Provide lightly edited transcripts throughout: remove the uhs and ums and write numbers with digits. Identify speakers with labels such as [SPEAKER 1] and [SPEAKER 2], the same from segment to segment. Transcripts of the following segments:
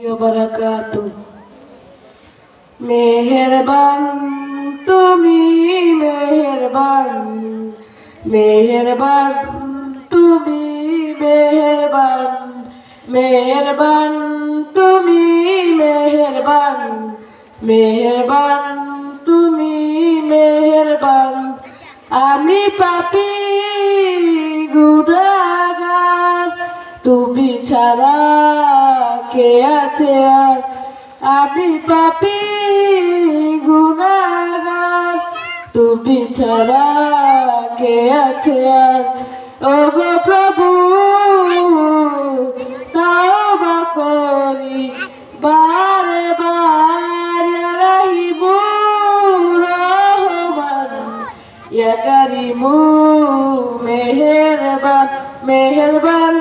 [SPEAKER 1] বারাকাতু মেহেরবান তুমি মেহেরবান মেহেরবান তুমি মেহেরবান মেহেরবান তুমি মেহেরবান মেহেরবান তুমি মেহেরবান আমি পাপী গুনাহগার তুমি ছাড়া কে আছে আর আমি পাপী গুনাহগার তুমি ছাড়া কে আছে আর ওগো প্রভু তওবা করি বারে বার ইয়া রাহিমু রহমান ইয়া কারিমু মেহেরবান মেহেরবান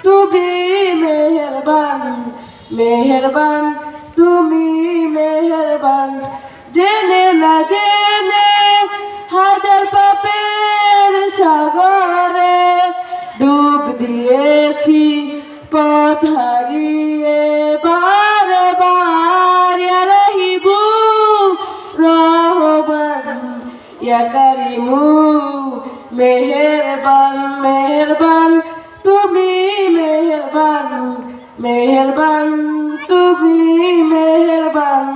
[SPEAKER 1] তুমি মেহেরবান মেহেরবান তুমি মেহেরবান জেনে না জেনে হাজার পাপের সাগরে ডুব দিয়েছি পথ হারিয়ে বারে বার ইয়া রাহিমু রহমান ইয়া কারিমু মেহেরবান মেহেরবান তুমি মেহেরবান মেহেরবান তুমি মেহেরবান।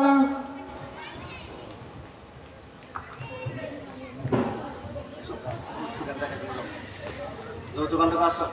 [SPEAKER 2] যৌতুক আনতে পারছো?